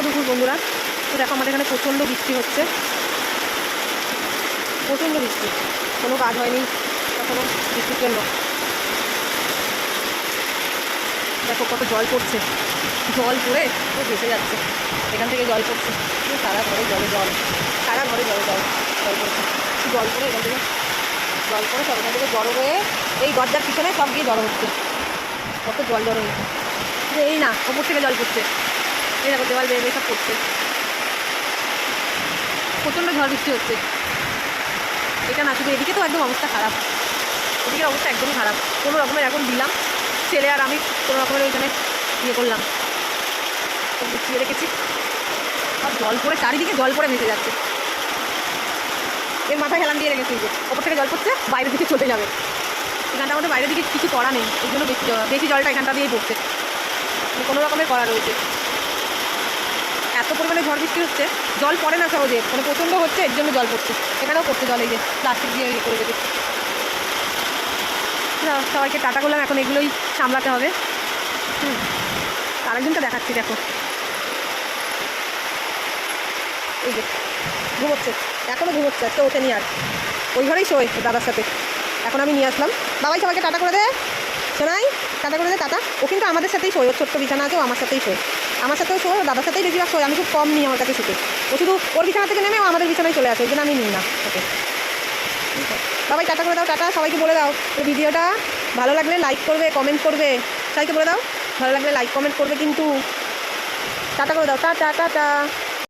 দুপুর বন্ধুরা। তো দেখো আমাদের এখানে প্রচণ্ড বৃষ্টি হচ্ছে, প্রচণ্ড বৃষ্টি, কোনো কাজ হয়নি এখনো বৃষ্টির জন্য। দেখো কত জল পড়ছে, জল পড়ে তো ভেসে যাচ্ছে, এখান থেকে জল পড়ছে, সারা ঘরে জলে জল, সারা ঘরে জল জল জল পড়ছে, জল পড়ে এখান থেকে জল পড়ে সব এখান থেকে জড়ো হয়ে এই দরজার পিছনে সব গিয়ে জড়ো হচ্ছে, কত জল জড়ো হয়েছে। এই না ওপর থেকে জল পড়ছে, এই দেখো দেওয়াল বেয়ে সব পড়ছে, প্রচণ্ড ঝড় বৃষ্টি হচ্ছে। এটা না শুধু এদিকে তো একদম অবস্থা খারাপ, এদিকের অবস্থা একদমই খারাপ। কোনো রকমের এখন দিলাম, ছেলে আর আমি কোনো রকমের ওইখানে ইয়ে করলাম, গুছিয়ে রেখেছি, আর জল পড়ে চারিদিকে জল পড়ে ভেসে যাচ্ছে। এর মাথায় হেলান দিয়ে রেখেছি, যে ওপর থেকে জল পড়ছে বাইরের দিকে চলে যাবে, এখানটা আমাদের বাইরের দিকে কিছু করা নেই, এই জন্য বেশি জলটা এখানটা দিয়েই পড়ছে, কোনো রকমের করা রয়েছে। এত পরিমাণে ঝড় বৃষ্টি হচ্ছে, জল পড়ে না সহজে, মানে প্রচণ্ড হচ্ছে, এর জন্য জল পড়ছে। এখানেও পড়ছে জল, এই যে প্লাস্টিক দিয়ে ইয়ে করে দেবে। সবাইকে টাটা করলাম, এখন এগুলোই সামলাতে হবে। আরেকজনটা দেখাচ্ছি, দেখো এই যে ঘুমোচ্ছে, এখনও ঘুমোচ্ছে, আজকে ওঠেনি আর, ওই ঘরেই শোয় দাদার সাথে। এখন আমি নিয়ে আসলাম, বাবাই সবাইকে টাটা করে দে, শোনাই টাটা করে দে টাটা। ও কিন্তু আমাদের সাথেই শোয়, ওর ছোট্ট বিছানা আছে, ও আমার সাথেই শোয়, আমার সাথেও শোয়, ও দাদার সাথেই বেশিরভাগ শোয়। আমি খুব কম নিই আমার কাছে শুতে, ও শুধু ওর বিছানা থেকে নেমে আমাদের বিছানায় চলে আসে, ওই জন্য আমি নিই না ওকে। বাবাই টাটা করে দাও, টাটা সবাইকে বলে দাও। ভিডিওটা ভালো লাগলে লাইক করবে, কমেন্ট করবে, সবাইকে বলে দাও ভালো লাগলে লাইক কমেন্ট করবে কিন্তু। টাটা করে দাও, টাটা টাটা।